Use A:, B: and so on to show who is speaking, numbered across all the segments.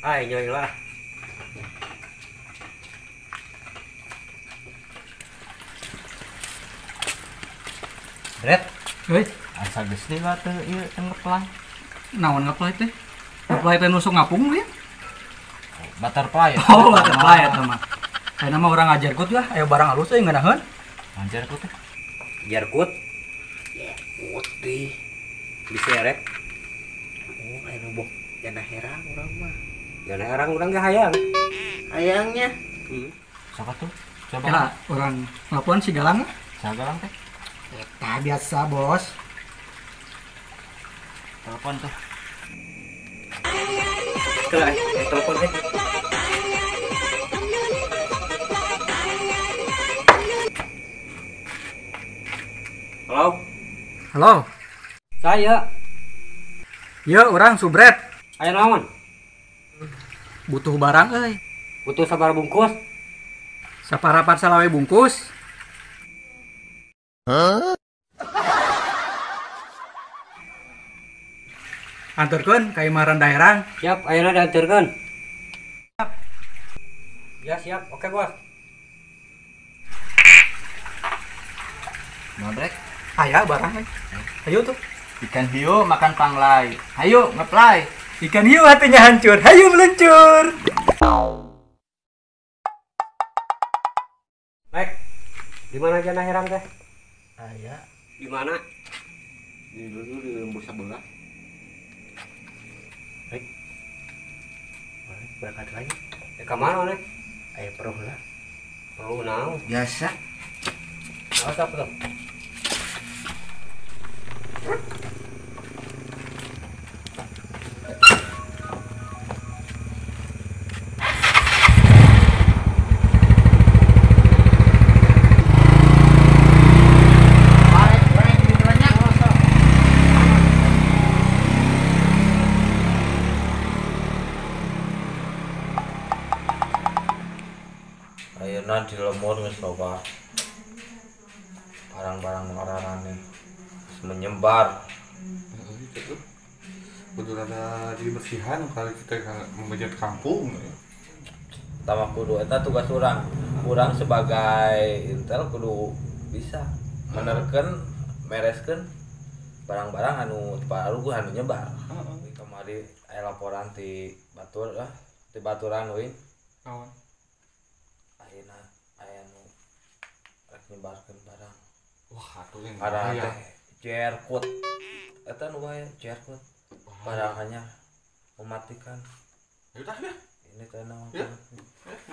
A: Ay, nyoy lah.
B: Red,
C: Heuy,
B: asa geus deui lah teu ieu ngeplay.
C: naon ngeplay teh? Ngeplay teh nusuk ngapung ya?
B: Butterfly.
C: Oh, ngeplay eta mah. Ayeuna mah urang ngajarkeun lah, aya barang halus euy ngeunaheun.
B: Anjar ku teh.
A: Jarkut. Jarkut deh. Bisa ya, Rek?
D: Oh, ayo boh. Jangan heran orang mah.
A: Jangan orang orang gak hayang.
D: Ayangnya.
B: Saka tuh? Coba.
C: Kira urang nelpon si Galang.
B: Sagalang teh.
C: Eta biasa, Bos.
B: Telepon tuh.
A: Kelak, telepon deh. Halo,
C: Halo.
A: saya.
C: Ieu urang Subret.
A: Ayo naon?
C: Butuh barang euy.
A: Butuh sabar bungkus.
C: Saparapat salawe bungkus. Anturkeun ka Imaran Daerang.
A: Siap, ayeuna diantarkeun. Siap. Ya, siap. Oke, Bos.
B: Nodrek.
C: Aya barang euy. Ayo tuh.
B: Ikan hiu makan panglai. Hayu ngeplay.
C: Ikan hiu hatinya hancur. Hayu meluncur.
A: Rek, di mana Jana Herang teh?
D: Aya.
A: Di mana?
D: Di dulu di lembu sebelah. Berangkat lagi.
A: Ke mana nih?
D: Ayo peruh lah.
A: Mau naon?
B: Biasa.
A: Awas apa tuh?
B: Ayeuna di lemur geus loba barang-barang ngararane geus menyebar.
E: Itu kudu ada dibersihan kalau kita membuat kampung ya.
B: Tama kudu eta tugas urang. Urang sebagai intel kudu bisa menerkeun mereskeun barang-barang anu paruguh anu nyebar. Kamari aya laporan ti batur lah, ti baturan euy.
E: Naon?
B: Ayeuna aya nu rek nyebarkeun barang.
E: Wah, atuh yang
B: Ada
E: bahaya.
B: teh jerkut. Eta nu bahaya jerkut. Barang hanya mematikan.
E: Ya udah ya.
B: Ini teh naon?
E: Ya.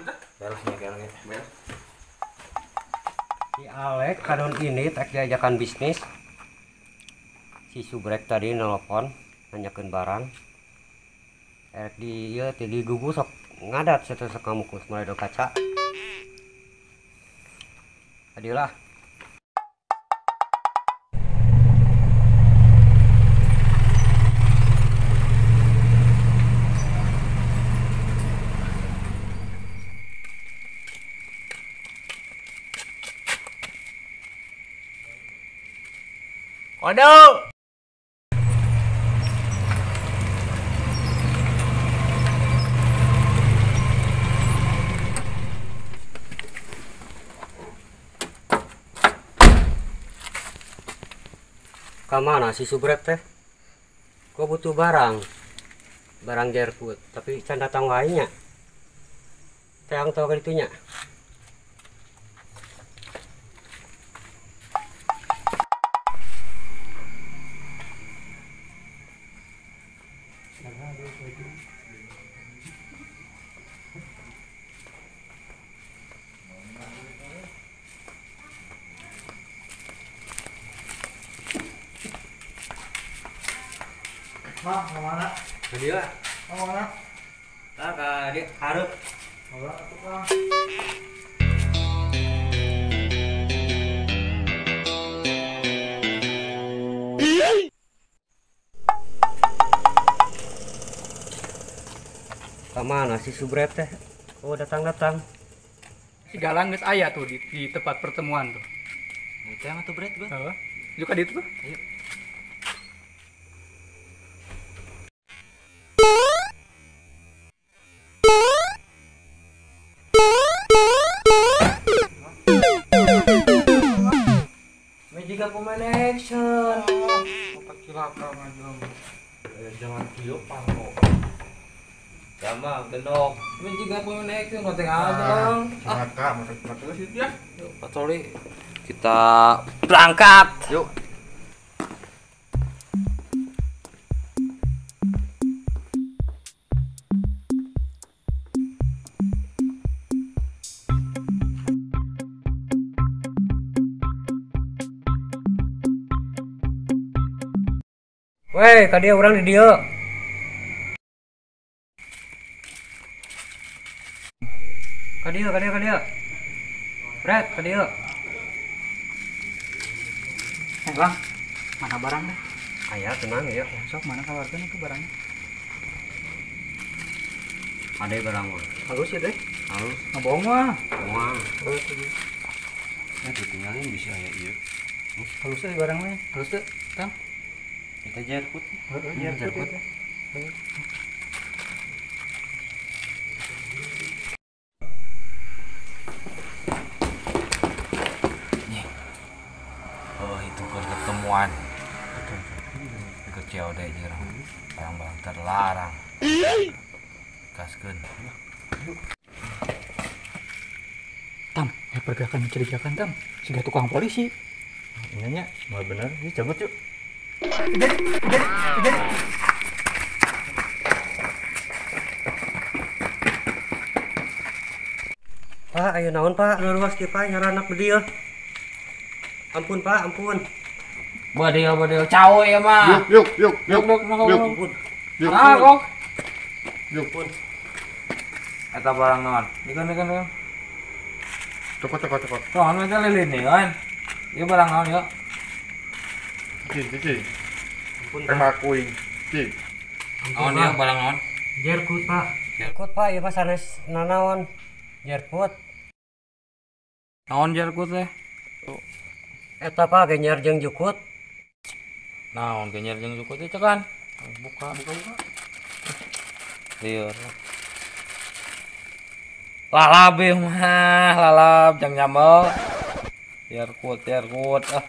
E: Udah.
B: Beres nyegelnya.
E: Beres.
A: Si Alek kadon ini tek diajakan bisnis. Si Subrek tadi nelpon nanyakeun barang. Erek di ieu teh di gugus sok ngadat sateuseuh kamu kus mulai do kaca. Adilah.
B: Waduh.
A: Ka mana si Subrek teh? Kok butuh barang? Barang jerkut, tapi can datang wae nya. Teang tau ka ditunya.
C: Mak, mana?
A: Ka dieu.
C: Mana?
A: Tah ka dieu hareup.
C: Ora atuh Kang.
A: Ka mana si Subrek teh? Oh datang-datang.
C: Si Galang geus aya tuh di tempat pertemuan tuh.
B: Itu yang atuh berat gua.
C: Heeh. Juga di itu tuh.
B: Ayo. juga pemain action.
E: Otak kilaka aja. Jangan kieu pangko.
B: Sama gendok. Ini juga pemain action ngoteng aja bang.
E: Kilaka, mata kilaka sih dia.
B: Yuk patroli. Kita berangkat. Yuk.
A: Weh, tadi orang di dia. Kadia. Red, kadia.
C: Bang, mana barang deh?
A: Aya tenang ya.
C: Sok mana kabarkan itu barangnya?
A: Ada barang mah.
C: Halus ya deh.
A: Halus.
C: Ngebohong mah.
A: Wah.
E: Ya ditinggalin bisa aya ieu.
C: Halus ya barangnya. Halus tuh, Kang.
A: Kita jerkut.
C: Iya,
A: jerkut.
B: Oh itu ketemuan. Ke COD jerang. Barang-barang terlarang. Gaskeun.
C: Tam, pergerakan mencurigakan Tam. Sudah tukang polisi.
E: Iya nya, mau bener. Ini cabut yuk.
A: Pak, ayo naon Pak? Luas ki Pak, nyaranak di dia. Ampun Pak, ampun.
B: Badeo cawe ya mah.
E: Yuk.
A: Ampun.
E: Yuk.
B: Ah kok.
E: Yuk.
B: Eta barang naon? Dikeun.
E: Cokot.
B: Naon eta lilin nih kan. Ieu barang naon ya?
E: Cici.
A: Ampun
E: Tema
A: Pak.
E: kuing. Cici.
B: Naon ieu barang naon?
A: Jerkut Pak. Jerkut Pak, ya Pak sanes nanaon. Jerkut.
B: Naon jerkut teh?
A: Eta Pak genyer jeung jukut.
B: Naon genyer jeung suku teh cekan? Buka. Lieur. Lalab ieu mah, lalab jang nyambel. Jerkut. Ah,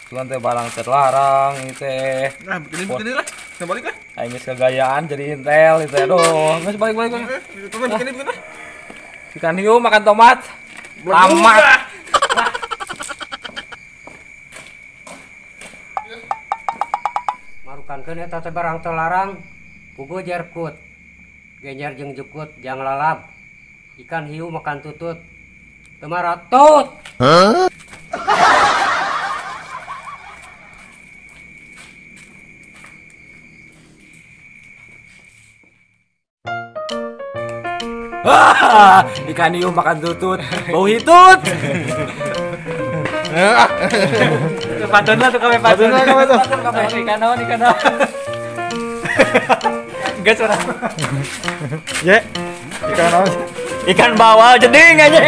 B: cuman teh barang terlarang ieu teh.
E: Nah, begini lah. Saya balik lah.
B: Aing geus kegayaan jadi intel itu aduh. Geus balik.
E: Begini.
B: Ikan hiu makan tomat. Tamat.
A: Marukankeun eta teh barang terlarang. Puguh jerkut. Genyer jeung jukut, jang lalab. Ikan hiu makan tutut. Teu maratut.
B: Wah, ikan hiu makan tutut, bau hitut.
C: Patuna tuh kami patuna. Ikan naon. Gas orang.
E: Ya. Ikan naon?
C: Ikan bawal jeding aja.